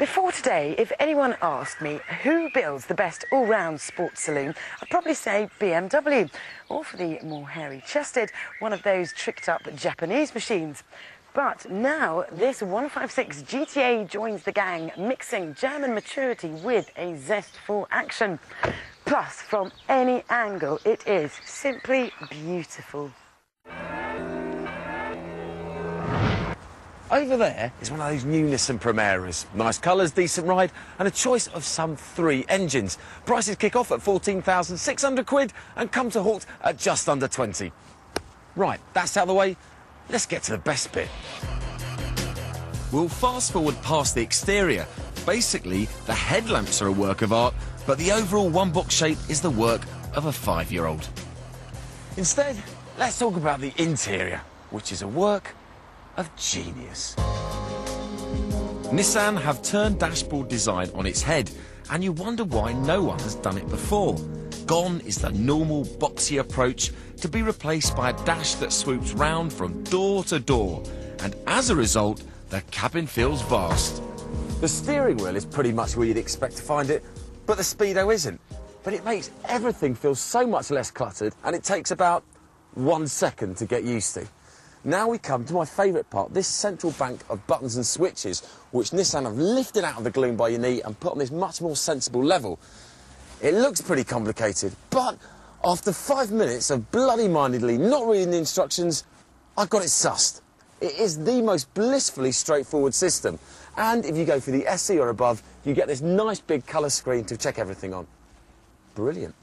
Before today, if anyone asked me who builds the best all-round sports saloon, I'd probably say BMW, or for the more hairy-chested, one of those tricked-up Japanese machines. But now this 156 GTA joins the gang, mixing German maturity with a zest for action. Plus, from any angle, it is simply beautiful. Over there is one of those new Nissan Primeras. Nice colours, decent ride, and a choice of some 3 engines. Prices kick off at 14,600 quid and come to halt at just under 20. Right, that's out of the way. Let's get to the best bit. We'll fast forward past the exterior. Basically, the headlamps are a work of art, but the overall one-box shape is the work of a 5-year-old. Instead, let's talk about the interior, which is a work of genius. Nissan have turned dashboard design on its head, and you wonder why no one has done it before. Gone is the normal boxy approach, to be replaced by a dash that swoops round from door to door, and as a result, the cabin feels vast. The steering wheel is pretty much where you'd expect to find it, but the Speedo isn't. But it makes everything feel so much less cluttered, and it takes about 1 second to get used to. Now we come to my favourite part, this central bank of buttons and switches, which Nissan have lifted out of the gloom by your knee and put on this much more sensible level. It looks pretty complicated, but after 5 minutes of bloody-mindedly not reading the instructions, I got it sussed. It is the most blissfully straightforward system, and if you go for the SE or above, you get this nice big colour screen to check everything on. Brilliant.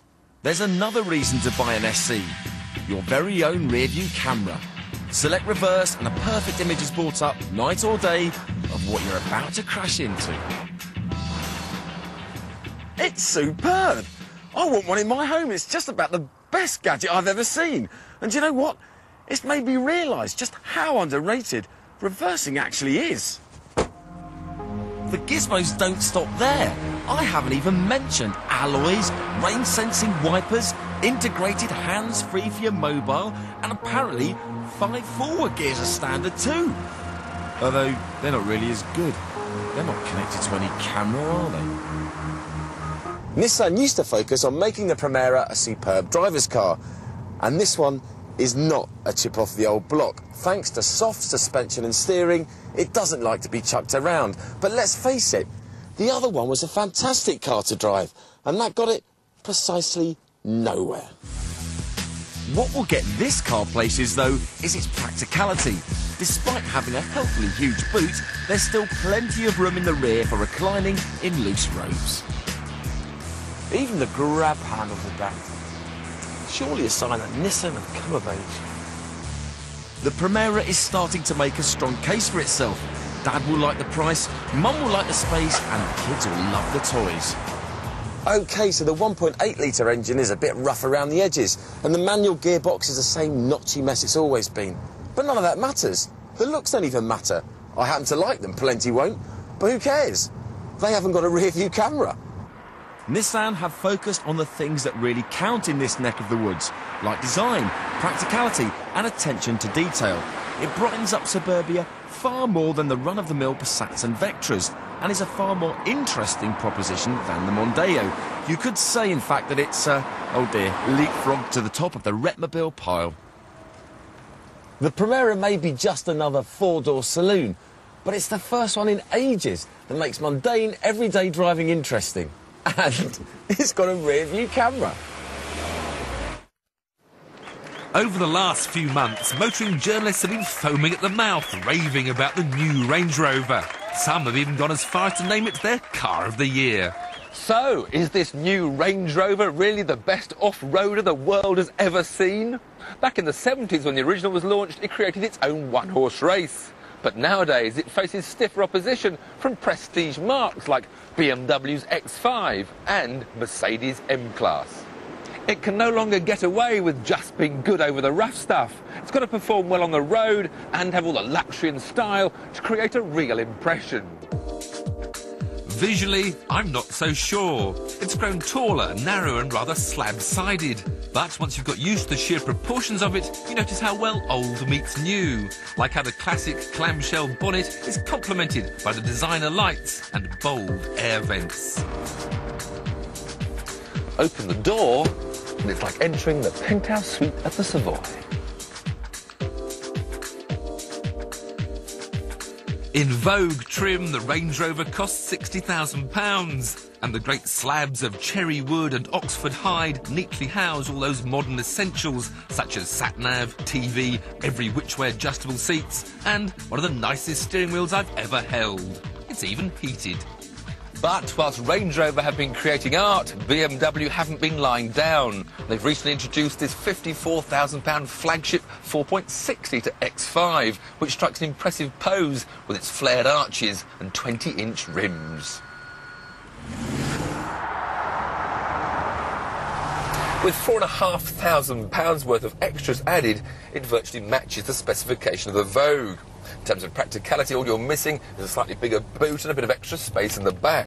There's another reason to buy an SE, your very own rear-view camera. Select reverse and a perfect image is brought up, night or day, of what you're about to crash into. It's superb! I want one in my home. It's just about the best gadget I've ever seen. And do you know what? It's made me realise just how underrated reversing actually is. The gizmos don't stop there. I haven't even mentioned alloys, rain-sensing wipers, integrated hands-free for your mobile, and apparently 5 forward gears are standard too. Although they're not really as good. They're not connected to any camera, are they? Nissan used to focus on making the Primera a superb driver's car, and this one is not a chip off the old block. Thanks to soft suspension and steering, it doesn't like to be chucked around. But let's face it, the other one was a fantastic car to drive, and that got it precisely nowhere. What will get this car places, though, is its practicality. Despite having a healthily huge boot, there's still plenty of room in the rear for reclining in loose robes. Even the grab handle at the back. Surely a sign that Nissan have come of age. The Primera is starting to make a strong case for itself. Dad will like the price, Mum will like the space, and the kids will love the toys. OK, so the 1.8-litre engine is a bit rough around the edges, and the manual gearbox is the same notchy mess it's always been. But none of that matters. The looks don't even matter. I happen to like them, plenty won't. But who cares? They haven't got a rear-view camera. Nissan have focused on the things that really count in this neck of the woods, like design, practicality and attention to detail. It brightens up suburbia far more than the run-of-the-mill Passats and Vectras, and is a far more interesting proposition than the Mondeo. You could say, in fact, that it's, oh dear, leapfrog to the top of the Retmobile pile. The Primera may be just another 4-door saloon, but it's the first one in ages that makes mundane, everyday driving interesting. And it's got a rear-view camera. Over the last few months, motoring journalists have been foaming at the mouth, raving about the new Range Rover. Some have even gone as far as to name it their car of the year. So, is this new Range Rover really the best off-roader the world has ever seen? Back in the 70s, when the original was launched, it created its own one-horse race. But nowadays, it faces stiffer opposition from prestige marques like BMW's X5 and Mercedes M-Class. It can no longer get away with just being good over the rough stuff. It's got to perform well on the road and have all the luxury and style to create a real impression. Visually, I'm not so sure. It's grown taller, narrower and rather slab-sided. But once you've got used to the sheer proportions of it, you notice how well old meets new. Like how the classic clamshell bonnet is complemented by the designer lights and bold air vents. Open the door, and it's like entering the penthouse suite at the Savoy. In Vogue trim, the Range Rover costs £60,000, and the great slabs of cherry wood and Oxford hide neatly house all those modern essentials, such as sat-nav, TV, every which-way adjustable seats, and one of the nicest steering wheels I've ever held. It's even heated. But whilst Range Rover have been creating art, BMW haven't been lying down. They've recently introduced this £54,000 flagship 4.6-litre X5, which strikes an impressive pose with its flared arches and 20-inch rims. With £4,500 worth of extras added, it virtually matches the specification of the Vogue. In terms of practicality, all you're missing is a slightly bigger boot and a bit of extra space in the back.